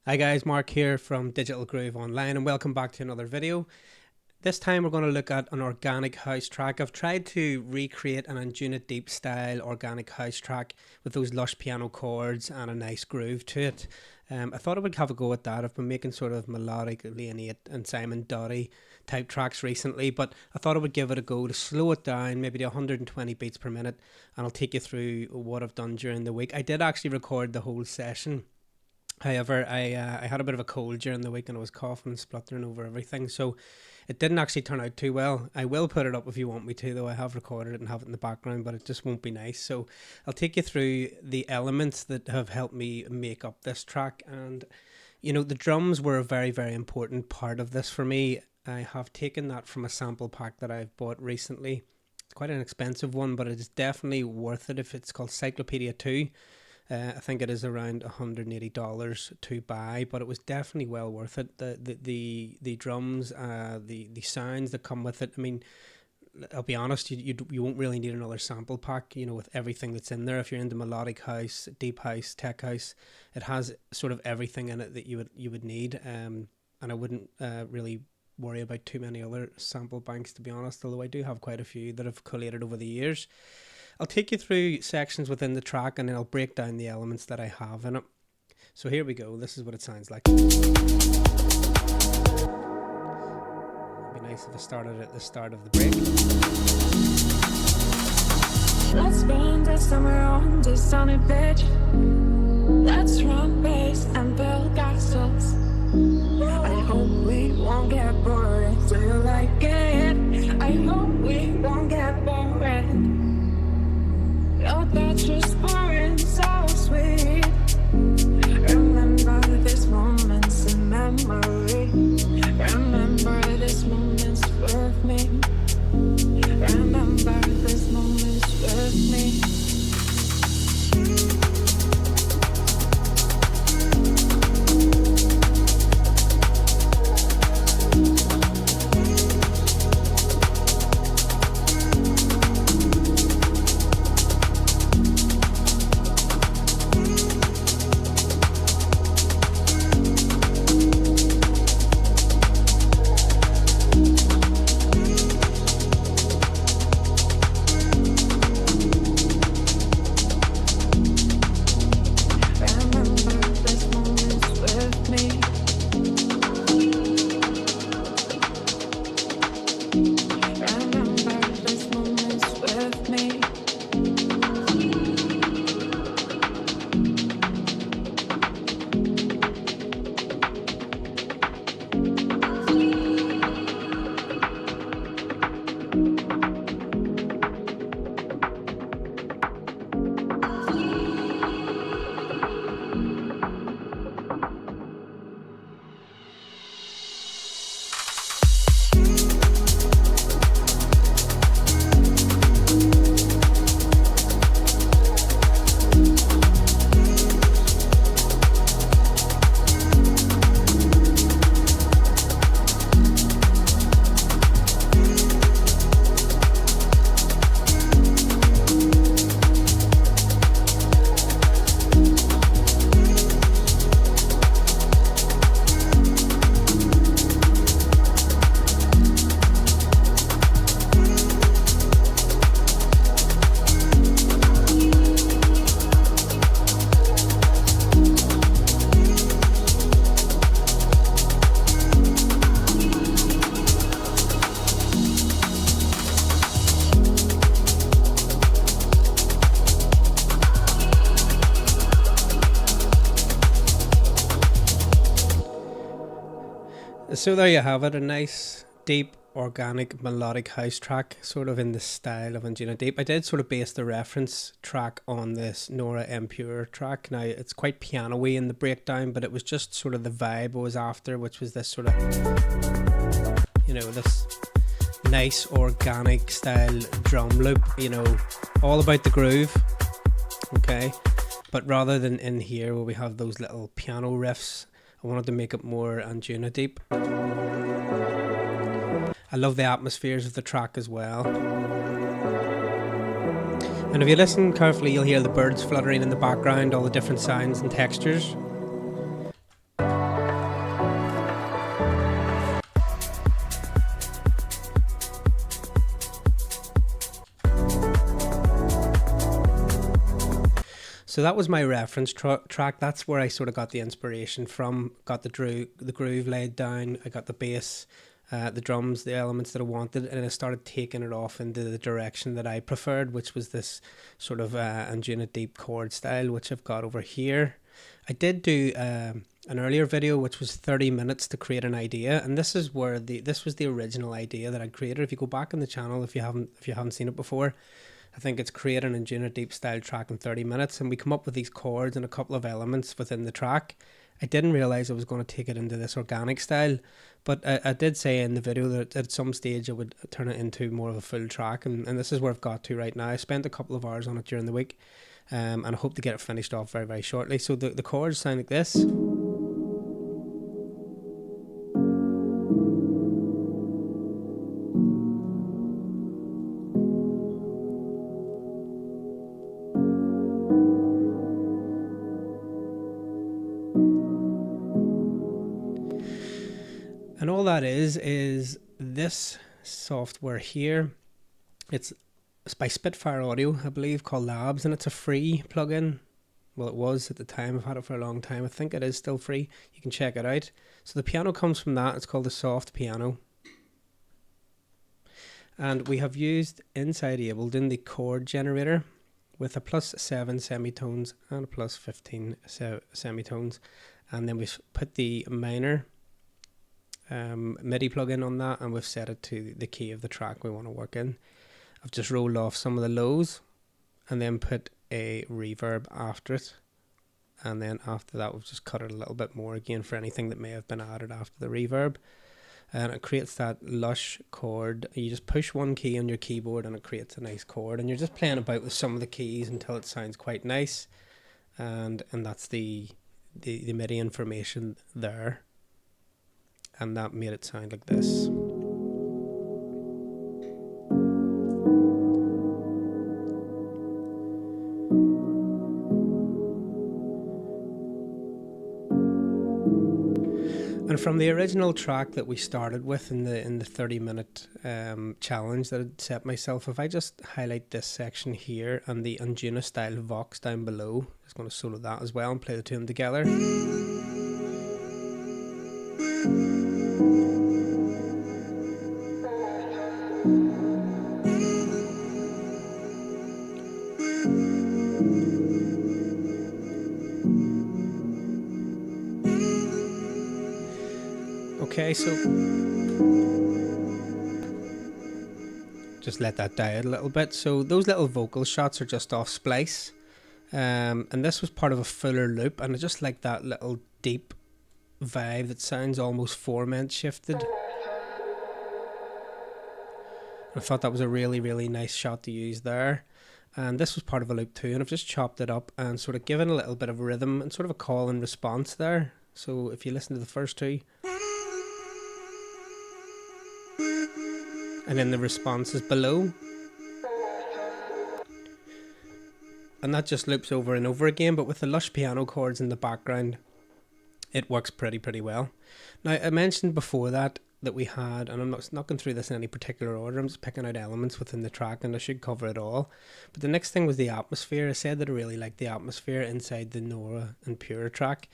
Hi guys, Mark here from Digital Groove Online and welcome back to another video. This time we're going to look at an organic house track. I've tried to recreate an Anjunadeep style organic house track with those lush piano chords and a nice groove to it. I thought I would have a go at that. I've been making sort of melodic, Leonate and Simon Dotty type tracks recently, but I thought I would give it a go to slow it down, maybe to 120 beats per minute, and I'll take you through what I've done during the week. I did actually record the whole session. However, I had a bit of a cold during the week and I was coughing and spluttering over everything, so it didn't actually turn out too well. I will put it up if you want me to, though. I have recorded it and have it in the background, but it just won't be nice. So I'll take you through the elements that have helped me make up this track. And, you know, the drums were a very, very important part of this for me. I have taken that from a sample pack that I've bought recently. It's quite an expensive one, but it is definitely worth it if it's called Cyclopedia 2. I think it is around $180 to buy, but it was definitely well worth it. The drums, the sounds that come with it. I mean, I'll be honest, you won't really need another sample pack, you know, with everything that's in there. If you're into melodic house, deep house, tech house, it has sort of everything in it that you would need. And I wouldn't really worry about too many other sample banks, to be honest, although I do have quite a few that have collated over the years. I'll take you through sections within the track and then I'll break down the elements that I have in it. So here we go. This is what it sounds like. It'd be nice if I started at the start of the break. Let's spend the summer on the sunny beach. Let's run base and build castles. I hope we won't get bored. Do you like it? I hope we won't get bored. Your touch is pouring so sweet. Remember this moment's a memory. Remember this moment's with me. Remember this moment's with me. So there you have it, a nice, deep, organic, melodic house track, sort of in the style of Anjunadeep. I did sort of base the reference track on this Nora M Pure track. Now, it's quite piano-y in the breakdown, but it was just sort of the vibe I was after, which was this sort of, you know, this nice, organic style drum loop, you know, all about the groove, okay? But rather than in here where we have those little piano riffs, I wanted to make it more Anjunadeep. I love the atmospheres of the track as well. And if you listen carefully, you'll hear the birds fluttering in the background, all the different sounds and textures. So that was my reference track. That's where I sort of got the inspiration from, got the groove laid down, I got the bass, the drums, the elements that I wanted, and I started taking it off into the direction that I preferred, which was this sort of Anjunadeep chord style, which I've got over here. I did do an earlier video which was 30 minutes to create an idea, and this is where this was the original idea that I created. If you go back on the channel, if you haven't seen it before, I think it's create an Anjunadeep style track in 30 minutes, and we come up with these chords and a couple of elements within the track. I didn't realize I was going to take it into this organic style, but I did say in the video that at some stage I would turn it into more of a full track, and this is where I've got to right now. I spent a couple of hours on it during the week, and I hope to get it finished off very, very shortly. So the chords sound like this. And all that is this software here. It's by Spitfire Audio, I believe, called Labs, and it's a free plugin. Well, it was at the time. I've had it for a long time. I think it is still free. You can check it out. So the piano comes from that. It's called the Soft Piano. And we have used inside Ableton the chord generator with a +7 semitones and a +15 semitones. And then we've put the minor MIDI plugin on that, and we've set it to the key of the track we want to work in. I've just rolled off some of the lows and then put a reverb after it, and then after that we've just cut it a little bit more again for anything that may have been added after the reverb, and it creates that lush chord. You just push one key on your keyboard and it creates a nice chord, and you're just playing about with some of the keys until it sounds quite nice, and that's the MIDI information there. And that made it sound like this. And from the original track that we started with in the 30-minute challenge that I'd set myself, if I just highlight this section here and the Anjuna style Vox down below, I'm just going to solo that as well and play the two of them together. Okay, so just let that die out a little bit. So those little vocal shots are just off splice, and this was part of a fuller loop, and I just like that little deep vibe that sounds almost four-ment shifted. I thought that was a really, really nice shot to use there. And this was part of a loop too, and I've just chopped it up and sort of given a little bit of rhythm and sort of a call and response there. So if you listen to the first two, and then the response is below, and that just loops over and over again, but with the lush piano chords in the background, it works pretty well. Now, I mentioned before that we had, and I'm not going through this in any particular order, I'm just picking out elements within the track, and I should cover it all. But the next thing was the atmosphere. I said that I really liked the atmosphere inside the Nora and Pure track.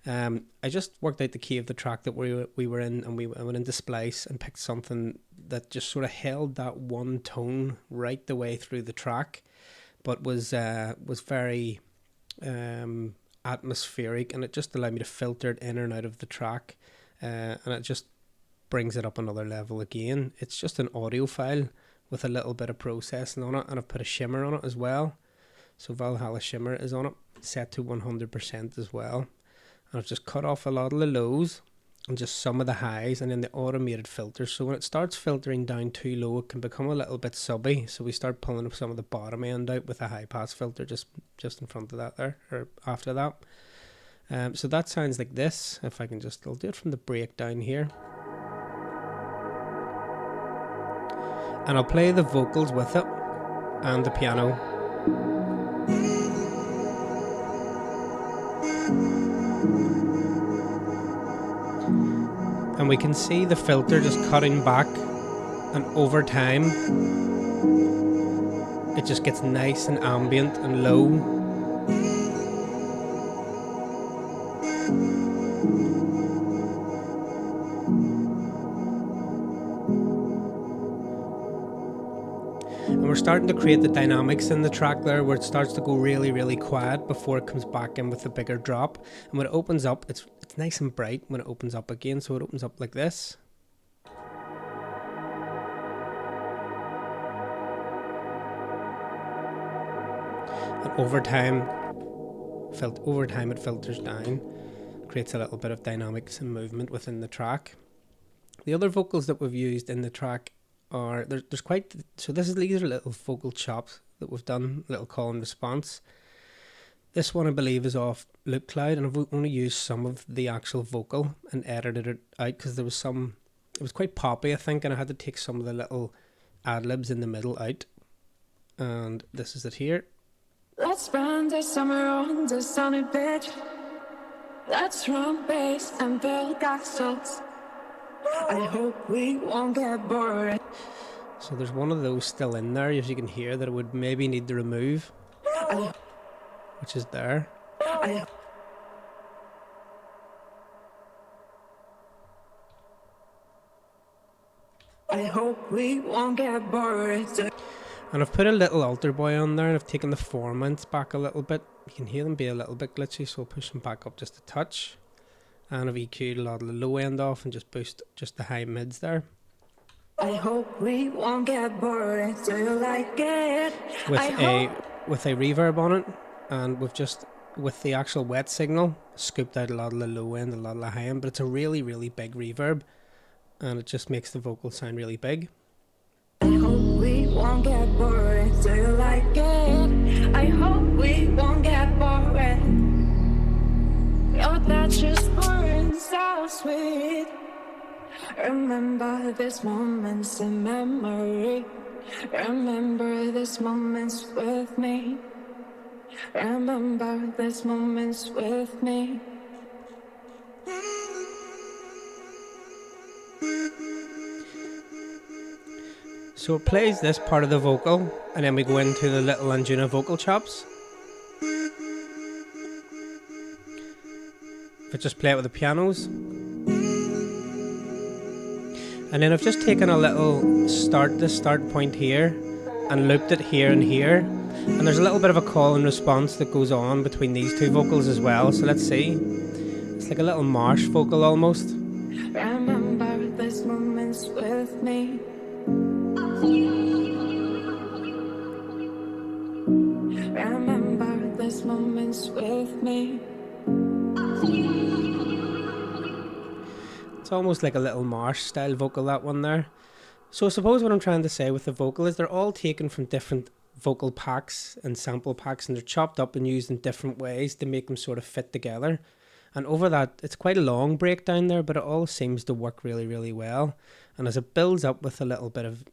I just worked out the key of the track that we were in, and I went into splice and picked something that just sort of held that one tone right the way through the track, but was very atmospheric, and it just allowed me to filter it in and out of the track, and it just brings it up another level again. It's just an audio file with a little bit of processing on it, and I've put a shimmer on it as well. So Valhalla shimmer is on it, set to 100% as well. And I've just cut off a lot of the lows and just some of the highs, and then the automated filter. So when it starts filtering down too low, it can become a little bit subby. So we start pulling up some of the bottom end out with a high pass filter just in front of that there, or after that. So that sounds like this. If I can just, I'll do it from the breakdown here. And I'll play the vocals with it and the piano. And we can see the filter just cutting back, and over time it just gets nice and ambient and low. starting to create the dynamics in the track there, where it starts to go really, really quiet before it comes back in with the bigger drop. And when it opens up, it's nice and bright when it opens up again. So it opens up like this. And over time it filters down, creates a little bit of dynamics and movement within the track. The other vocals that we've used in the track are, these are little vocal chops that we've done, little call and response. This one I believe is off Loop Cloud, and I've only used some of the actual vocal and edited it out because it was quite poppy, I think, and I had to take some of the little ad-libs in the middle out. And this is it here. Let's spend the summer on the sunny beach. Let's run bass and build castles. I hope we won't get bored. So there's one of those still in there, as you can hear, that I would maybe need to remove, which is there. I hope we won't get bored. And I've put a little altar boy on there, and I've taken the 4 mounts back a little bit. You can hear them be a little bit glitchy, so I'll push them back up just a touch. And I've EQ'd a lot of the low end off and just boost just the high mids there. I hope we won't get bored. Do you like it? With a reverb on it, and with the actual wet signal, scooped out a lot of the low end, a lot of the high end, but it's a really, really big reverb, and it just makes the vocal sound really big. I hope we won't get bored. Do you like it? I hope we won't get bored. Your touch is pouring so sweet. Remember these moments in memory. Remember these moments with me. Remember these moments with me. So it plays this part of the vocal, and then we go into the little Anjuna vocal chops. If I just play it with the pianos. And then I've just taken a little start point here and looped it here and here. And there's a little bit of a call and response that goes on between these two vocals as well. So let's see. It's like a little marsh vocal almost. Remember these moments with me. Remember these moments with me. It's almost like a little marsh style vocal, that one there. So I suppose what I'm trying to say with the vocal is they're all taken from different vocal packs and sample packs, and they're chopped up and used in different ways to make them sort of fit together. And over that, it's quite a long breakdown there, but it all seems to work really, really well. And as it builds up with a little bit of,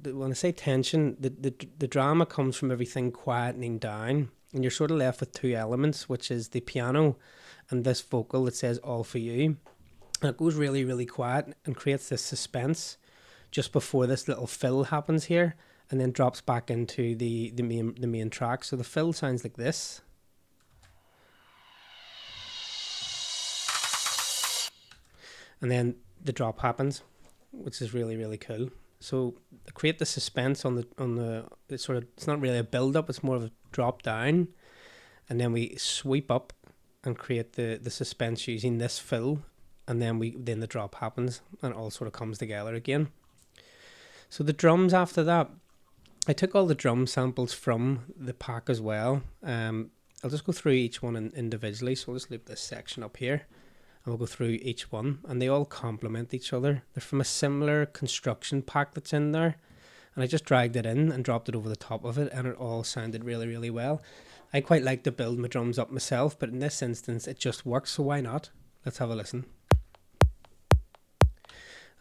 when I say tension, the drama comes from everything quietening down, and you're sort of left with two elements, which is the piano and this vocal that says "all for you." And it goes really, really quiet and creates this suspense just before this little fill happens here, and then drops back into the main track. So the fill sounds like this. And then the drop happens, which is really, really cool. So create the suspense on the it's not really a build up, it's more of a drop down, and then we sweep up and create the suspense using this fill, and then the drop happens and it all sort of comes together again. So the drums after that, I took all the drum samples from the pack as well. I'll just go through each one individually. So I'll just loop this section up here, and we'll go through each one, and they all complement each other. They're from a similar construction pack that's in there, and I just dragged it in and dropped it over the top of it, and it all sounded really, really well. I quite like to build my drums up myself, but in this instance it just works, so why not? Let's have a listen.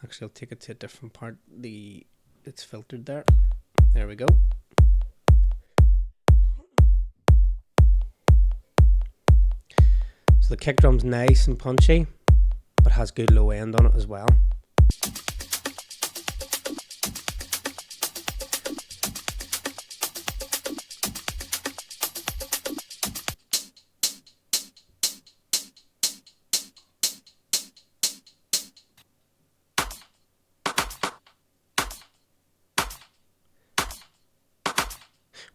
Actually, I'll take it to a different part. It's filtered there. There we go. So the kick drum's nice and punchy, but has good low end on it as well.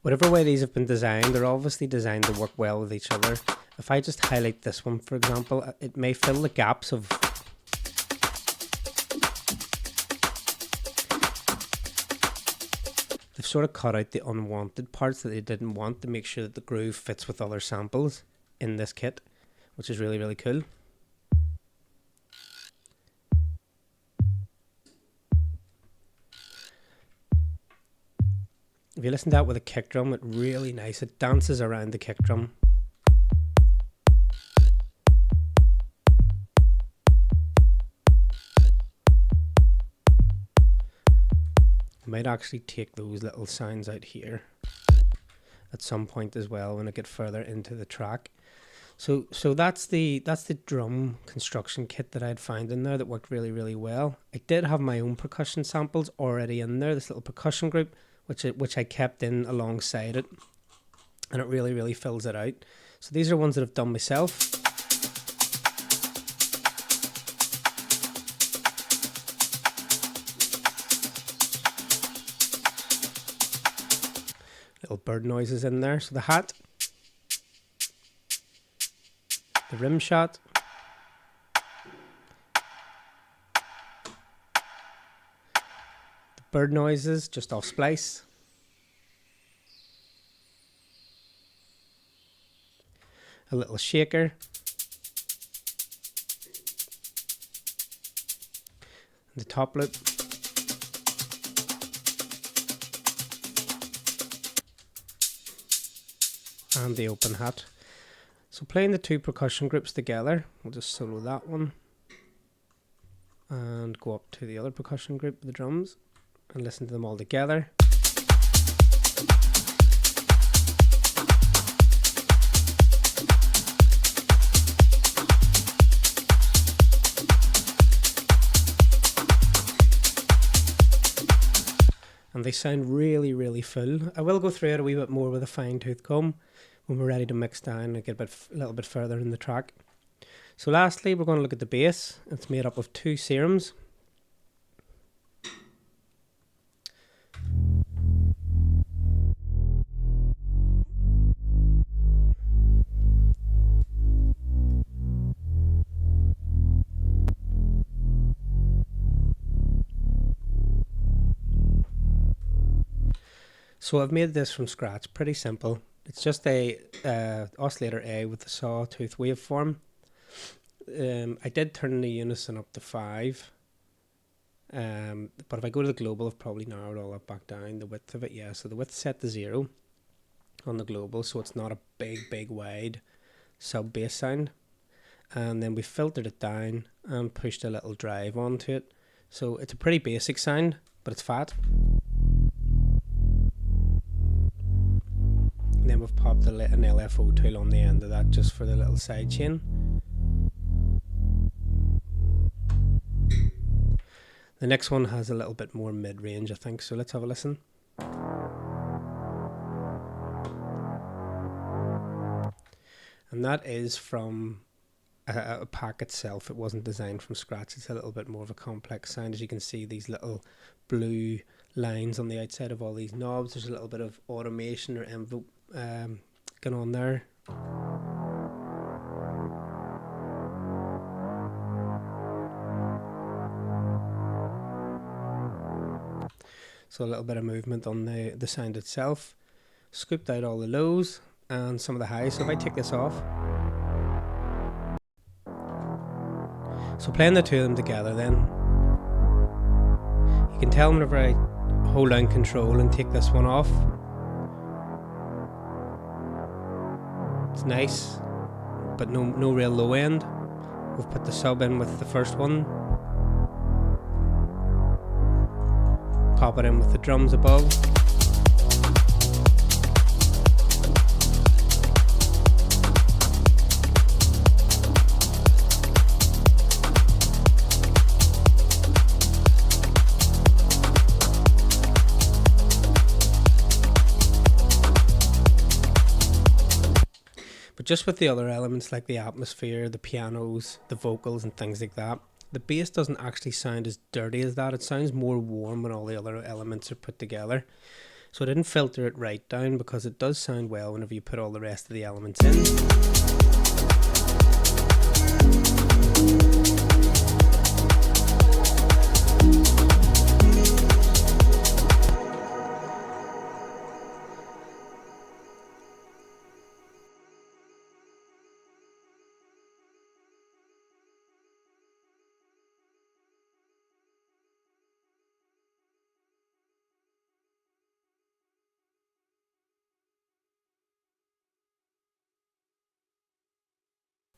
Whatever way these have been designed, they're obviously designed to work well with each other. If I just highlight this one, for example, it may fill the gaps of they've sort of cut out the unwanted parts that they didn't want to make sure that the groove fits with other samples in this kit, which is really, really cool. If you listen to that with a kick drum, it's really nice. It dances around the kick drum. I might actually take those little sounds out here at some point as well when I get further into the track. So that's the drum construction kit that I'd found in there that worked really, really well. I did have my own percussion samples already in there, this little percussion group, which I kept in alongside it, and it really, really fills it out. So these are ones that I've done myself. Little bird noises in there. So the hat, the rim shot, the bird noises just off splice, a little shaker, the top loop, and the open hat. So playing the two percussion groups together, we'll just solo that one and go up to the other percussion group with the drums and listen to them all together. And they sound really, really full. I will go through it a wee bit more with a fine tooth comb when we're ready to mix down and get a little bit further in the track. So lastly, we're going to look at the bass. It's made up of two serums. So I've made this from scratch, pretty simple. It's just a oscillator A with the sawtooth waveform. I did turn the unison up to 5. But if I go to the global, I've probably narrowed all that back down, the width of it, yeah. So the width's set to 0 on the global, so it's not a big wide sub bass sound. And then we filtered it down and pushed a little drive onto it. So it's a pretty basic sound, but it's fat. And then we've popped an LFO tool on the end of that just for the little side chain. The next one has a little bit more mid-range, I think, so let's have a listen. And that is from a pack itself. It wasn't designed from scratch. It's a little bit more of a complex sound. As you can see, these little blue lines on the outside of all these knobs. There's a little bit of automation or envelope going on there. So a little bit of movement on the sound itself. Scooped out all the lows and some of the highs. So if I take this off, so playing the two of them together, then you can tell whenever I hold down control and take this one off, it's nice, but no real low end. We've put the sub in with the first one, pop it in with the drums above. But just with the other elements like the atmosphere, the pianos, the vocals and things like that, the bass doesn't actually sound as dirty as that. It sounds more warm when all the other elements are put together. So I didn't filter it right down because it does sound well whenever you put all the rest of the elements in.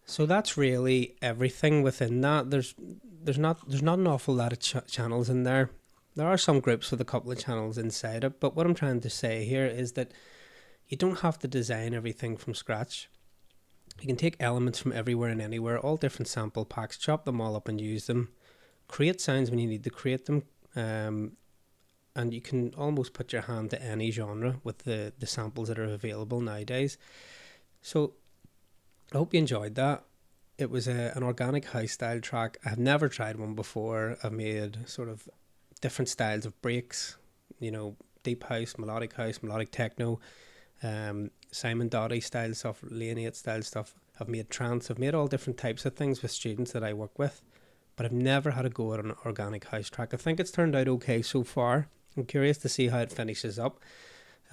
So that's really everything within that. There's not an awful lot of channels in there. There are some groups with a couple of channels inside it, but what I'm trying to say here is that you don't have to design everything from scratch. You can take elements from everywhere and anywhere, all different sample packs, chop them all up and use them. Create sounds when you need to create them, and you can almost put your hand to any genre with the samples that are available nowadays. So I hope you enjoyed that. It was an organic house style track. I've never tried one before. I've made sort of different styles of breaks, deep house, melodic techno, Simon Dotty style stuff, Lane 8 style stuff. I've made trance. I've made all different types of things with students that I work with, but I've never had a go at an organic house track. I think it's turned out okay so far. I'm curious to see how it finishes up.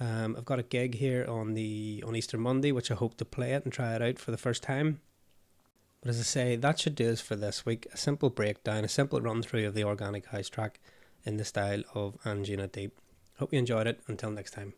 I've got a gig here on Easter Monday, which I hope to play it and try it out for the first time. But as I say, that should do us for this week. A simple breakdown, a simple run through of the organic house track in the style of Anjunadeep. Hope you enjoyed it. Until next time.